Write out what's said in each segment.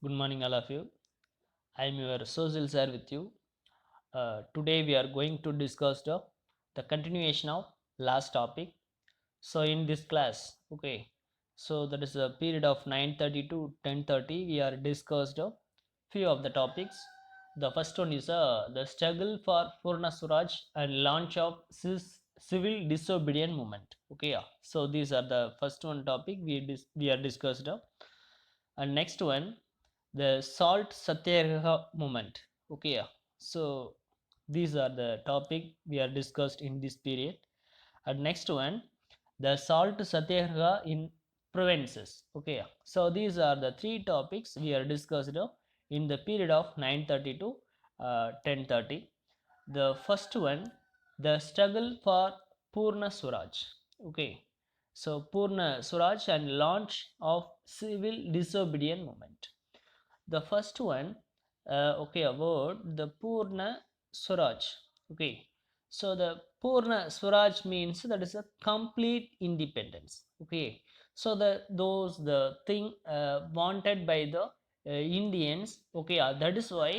Good morning, all of you. I am your social sir with you. Today we are going to discuss the continuation of last topic. So in this class, okay, so that is a period of 9:30 to 10:30. We are discussed few of the topics. The first one is the struggle for Purna Suraj and launch of civil disobedient movement. Okay, yeah. So these are the first one topic we are discussed. And next one, the salt satyagraha movement. Okay, yeah. So these are the topic we are discussed in this period. And next one, the salt satyagraha in provinces. Okay, yeah. So these are the three topics we are discussed in the period of 9:30 to 10:30. The first one, the struggle for Purna Swaraj. Okay, so Purna Swaraj and launch of civil disobedient movement. The first one, okay, about the Purna Swaraj. Okay, so the Purna Swaraj means that is a complete independence. Okay, so the thing wanted by the Indians. Okay, that is why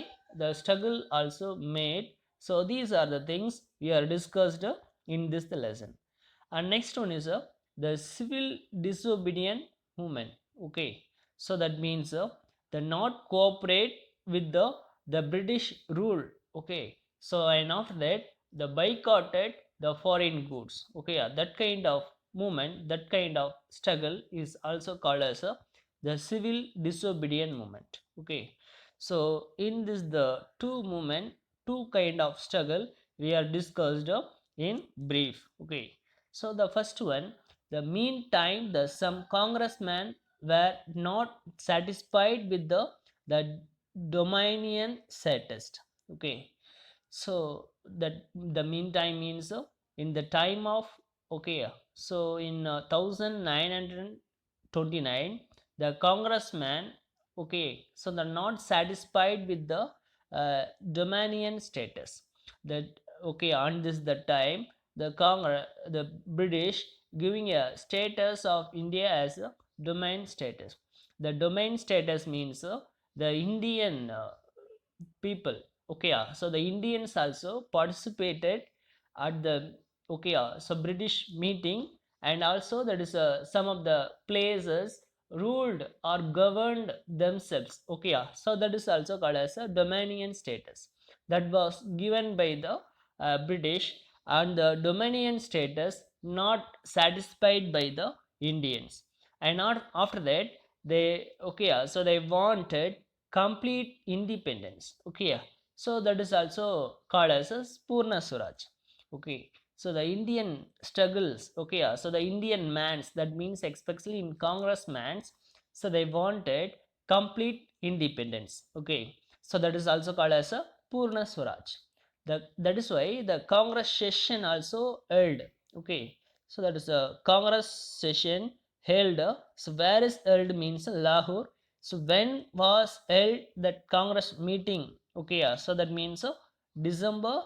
the struggle also made. So these are the things we are discussed in this lesson. And next one is the civil disobedient movement. Okay, so that means the not cooperate with the British rule. Okay, so and after that the boycotted the foreign goods. Okay, that kind of movement, that kind of struggle is also called as the civil disobedient movement. Okay, so in this the two movement, two kind of struggle we are discussed in brief. Okay, so the first one, the meantime, the some congressmen were not satisfied with the Dominion status. Okay, so that the meantime means in the time of, okay, so in 1929 the congressman, okay, so they're not satisfied with the Dominion status. That, okay, on this the time the Congress, the British giving a status of India as a domain status. The domain status means the Indian people. Okay, so the Indians also participated at the, okay, so British meeting. And also that is some of the places ruled or governed themselves. Okay, so that is also called as a dominion status that was given by the British. And the dominion status not satisfied by the Indians. And not after that they, okay, so they wanted complete independence. Okay, so that is also called as a Purna Swaraj. Okay, so the Indian struggles. Okay, so the Indian mans, that means especially in congressmans, so they wanted complete independence. Okay, so that is also called as a Purna Swaraj. That is why the Congress session also held. Okay, so that is a Congress session held. So where is held means Lahore. So when was held that Congress meeting? Okay, so that means December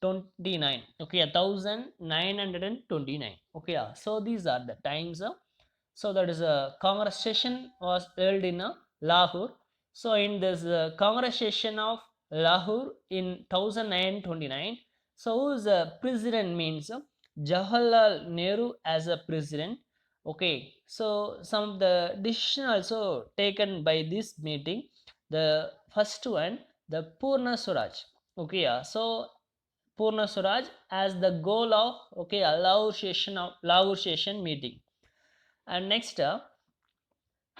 29. Okay, 1929. Okay, so these are the times. So that is a Congress session was held in Lahore. So in this Congress session of Lahore in 1929, so who is the president means Jawaharlal Nehru as a president. Okay, so some of the decision also taken by this meeting. The first one, the Purna Swaraj. Okay, so Purna Swaraj as the goal of, okay, a Lahore session meeting. And next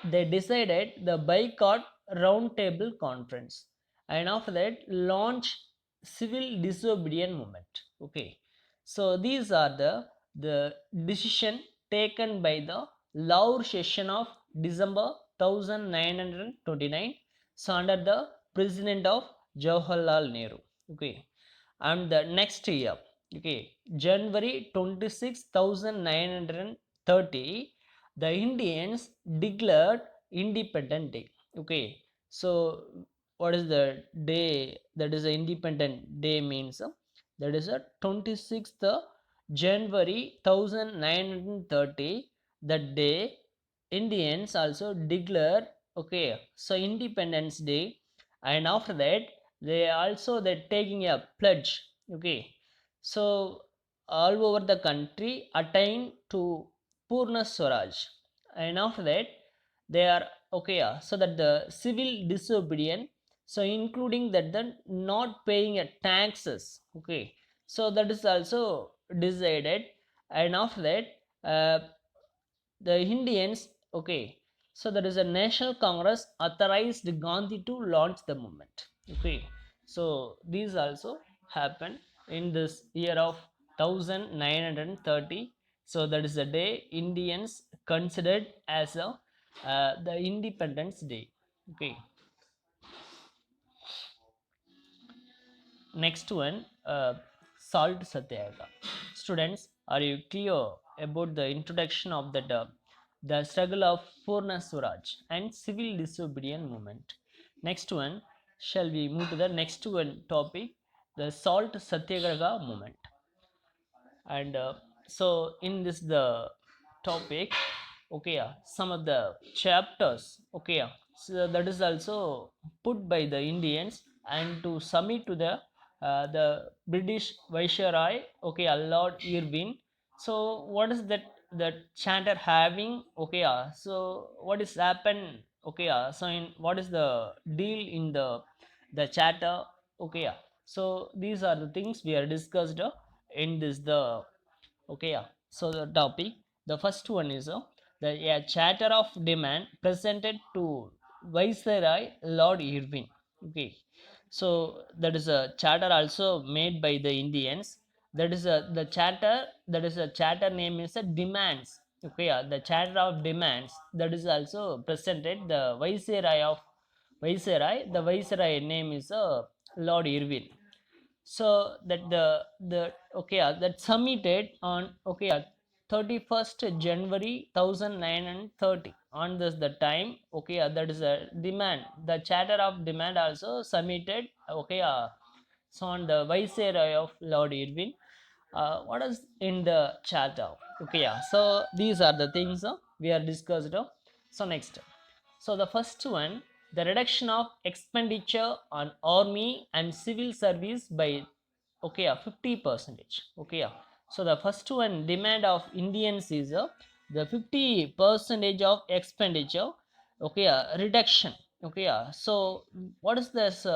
they decided the boycott roundtable conference. And after that launch civil disobedient movement. Okay, so these are the decision taken by the Lahore session of December 1929, so under the president of Jawaharlal Nehru. Okay, and the next year, okay, January 26, 1930, the Indians declared Independent Day. Okay, so what is the day that is a Independent Day means? That is a 26th January 1930. That day Indians also declare okay, so Independence Day, and after that they're taking a pledge, okay. So all over the country attain to poorna swaraj, and after that they are okay, so that the civil disobedience, so including that the not paying a taxes, okay, so that is also decided. And after that uh, the Indians, okay, so there is a National Congress authorized Gandhi to launch the movement, okay. So these also happened in this year of 1930. So that is the day Indians considered as a the Independence Day, okay. Next one, salt satyagraha. Students, are you clear about the introduction of the struggle of Purna Swaraj and civil disobedience movement? Next one, shall we move to the next one topic, the salt satyagraha movement? And so in this the topic, okay, some of the chapters, okay, so that is also put by the Indians and to submit to the British Viceroy, okay, Lord Irwin. So what is that charter having, okay, so what is happened, okay, so in what is the deal in the charter, okay, so these are the things we are discussed in this the, okay, so the topic, the first one is the a charter of demand presented to Viceroy Lord Irwin, okay. So that is a charter also made by the Indians. That is a the charter, that is a charter name is a demands, okay, the charter of demands, that is also presented the Viceroy of Viceroy, the Viceroy name is Lord Irwin. So that the okay, that submitted on, okay, 31st January 1930, on this the time, okay, that is a demand, the charter of demand also submitted, okay, so on the Viceroy of Lord Irwin. What is in the charter, okay, so these are the things we are discussed. So next, so the first one, the reduction of expenditure on army and civil service by, okay, 50 percentage, okay, so the first one demand of Indians is the 50 percentage of expenditure, okay, reduction, okay, so what is this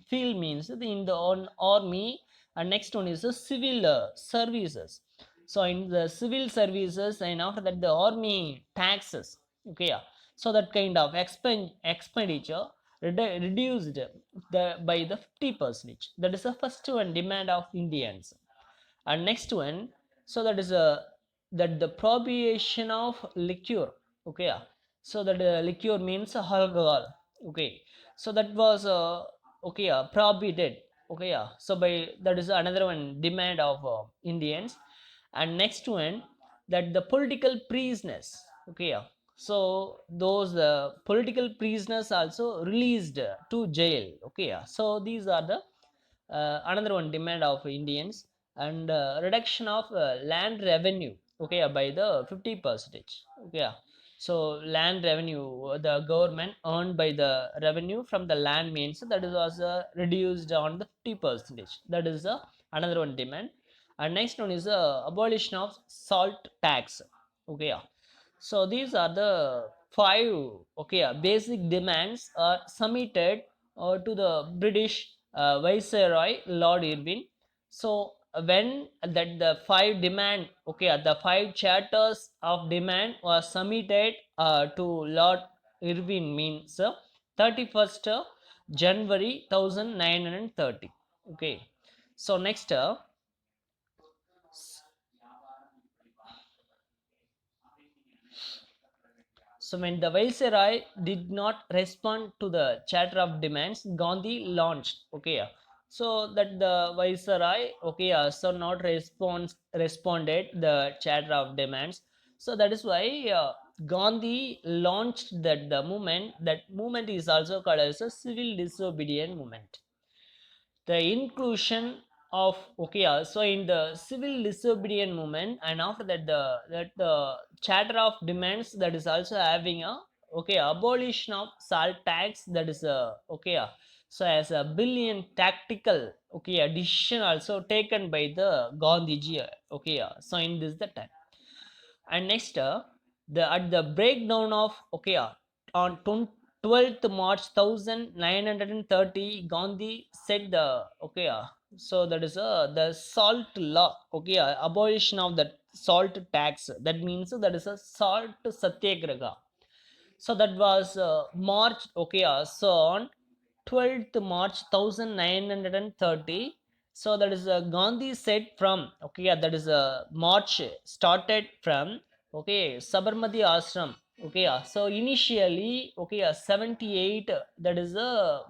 field means in the on army, and next one is the civil services. So in the civil services, and after that the army taxes, okay, so that kind of expenditure reduced by the 50 percentage. That is the first one demand of Indians. And next one, so that is a that the prohibition of liquor, okay, so that liquor means alcohol, okay, so that was okay, prohibited, okay, so by that is another one demand of Indians. And next one, that the political prisoners, okay, so those political prisoners also released to jail, okay, so these are the another one demand of Indians. And reduction of land revenue, okay, by the 50 percentage, okay, so land revenue, the government earned by the revenue from the land means that is also reduced on the 50 percentage. That is another one demand. And next one is abolition of salt tax, okay, so these are the five, okay, basic demands are submitted to the British Viceroy Lord Irwin. So when that the five demand, okay, the five charters of demand was submitted to Lord Irwin means 31st January 1930, okay. So next, so when the Viceroy did not respond to the charter of demands, Gandhi launched. Okay, so that the Viceroy, okay, so not responded the charter of demands. So that is why Gandhi launched the movement. That movement is also called as a civil disobedience movement. The inclusion of, okay, so in the civil disobedience movement, and after that the charter of demands, that is also having a okay, abolition of salt tax, that is okay, so as a billion tactical, okay, decision also taken by the Gandhiji, okay, so in this the time. And next, the at the breakdown of, okay, on 12th March 1930, Gandhi said the, okay, so that is the salt law, okay, abolition of the salt tax, that means that is a salt satyagraha. So that was March, okay, so on 12th March 1930. So that is Gandhi said from, okay, that is March started from, okay, Sabarmati Ashram, okay, so initially, okay, 78, that is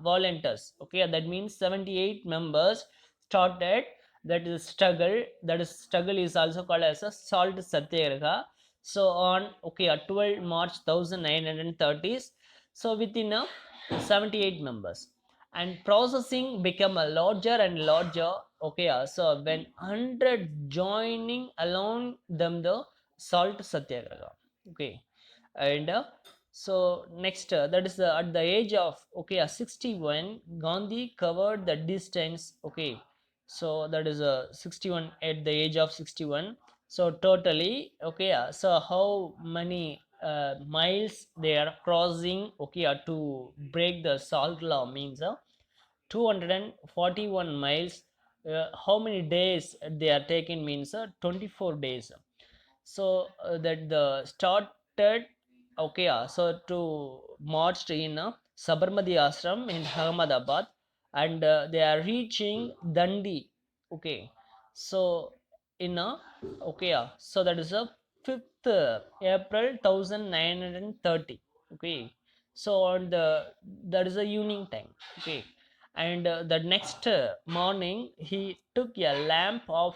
volunteers, okay, that means 78 members started that is struggle, that is struggle is also called as a salt satyagraha. So on, okay, 12 March 1930s, so within 78 members, and processing become a larger and larger, okay, so when 100 joining along them the salt satyagraha, okay. And so next, that is at the age of, okay, 61, Gandhi covered the distance, okay, so that is 61 at the age of 61. So totally, okay, so how many miles they are crossing, okay, to break the salt law means 241 miles. How many days they are taking means 24 days. So that the started, okay, so to marched in Sabarmati Ashram in Ahmedabad, and they are reaching Dandi, okay, so in okay, so that is a 5th April 1930, okay, so on the, that is a evening time, okay. And the next morning he took a lamp of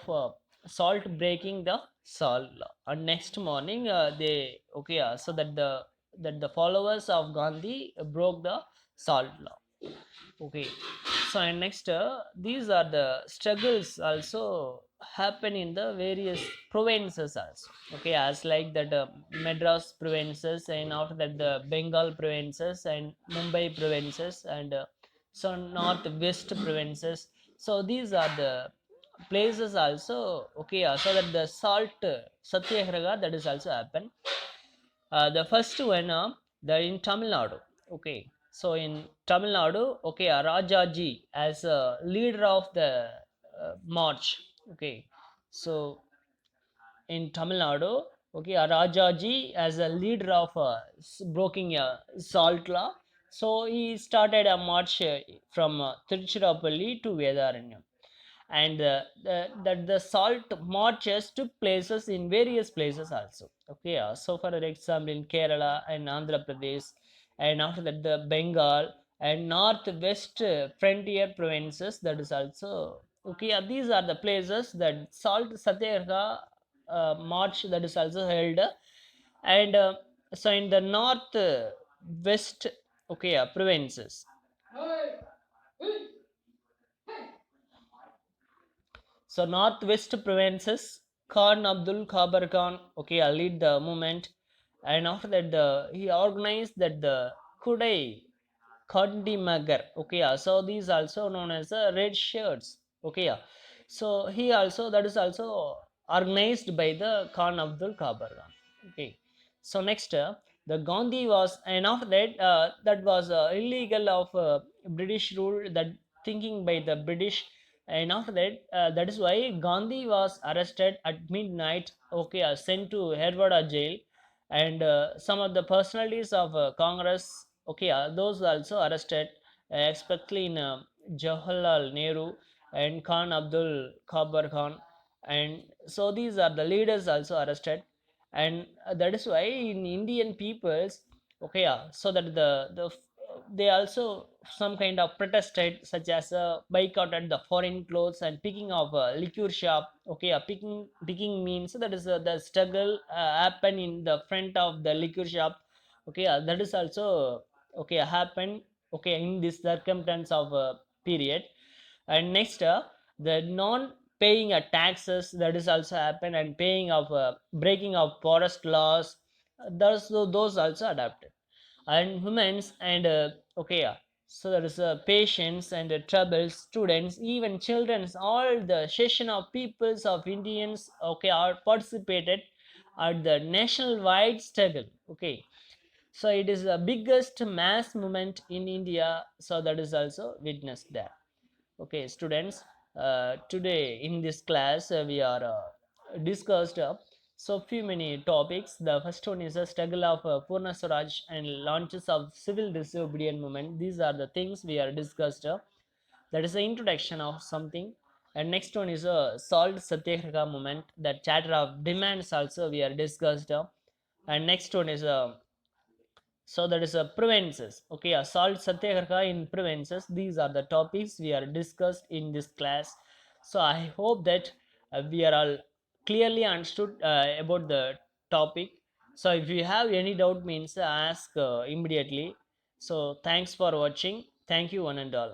salt breaking the salt law, and next morning they, okay, so that the followers of Gandhi broke the salt law, okay. So and next, these are the struggles also happen in the various provinces also, okay, as like that Madras provinces, and after that the Bengal provinces and Mumbai provinces, and so north west provinces. So these are the places also, okay, so that the salt satyagraha that is also happen. The first one, the in Tamil Nadu, okay, so in Tamil Nadu, okay, Rajaji as a leader of the march, okay, so in Tamil Nadu, okay, Rajaji as a leader of breaking salt law. So he started a march from Tiruchirappalli to Vedaranyam, and that the salt marches took places in various places also, okay, so for example in Kerala and Andhra Pradesh, and after that the Bengal and northwest frontier provinces, that is also, okay, these are the places that salt satyagraha march that is also held. And so in the north west, okay, provinces, so northwest provinces, Khan Abdul Khabar Khan, okay, lead the movement, and after that he organized that the Kudai Khandi Magar, okay, so these also known as red shirts, okay, so he also, that is also organized by the Khan Abdul Khabar Khan, okay. So next, the Gandhi was, and after that that was illegal of British rule, that thinking by the British. And after that that is why Gandhi was arrested at midnight, okay, sent to Hervada jail, and some of the personalities of Congress, okay, those also arrested, especially in Jawaharlal Nehru and Khan Abdul Khabar Khan, and so these are the leaders also arrested. And that is why in Indian peoples, okay, so that they also some kind of protested, such as boycotted the foreign clothes and picking of liquor shop, okay, picking means that is the struggle happen in the front of the liquor shop, okay, that is also, okay, happen, okay, in this circumstance of period. And next, the non paying taxes, that is also happen, and paying of breaking of forest laws, those also adapted. and humans and okay, yeah. So there is patients and troubles, students, even childrens, all the session of peoples of Indians, okay, are participated at the national wide struggle. Okay, so it is the biggest mass movement in India, so that is also witnessed there. Okay, students, today in this class we are discussed so few many topics. The first one is the struggle of Purna Swaraj and launches of civil disobedient movement. These are the things we are discussed. That is the introduction of something. And next one is a salt satyagraha movement. That chatter of demands also we are discussed. And next one is a so that is a prevences. Okay, assault satyagraha in prevences. These are the topics we are discussed in this class. So I hope that we are all clearly understood about the topic. So if you have any doubt means ask immediately. So thanks for watching. Thank you one and all.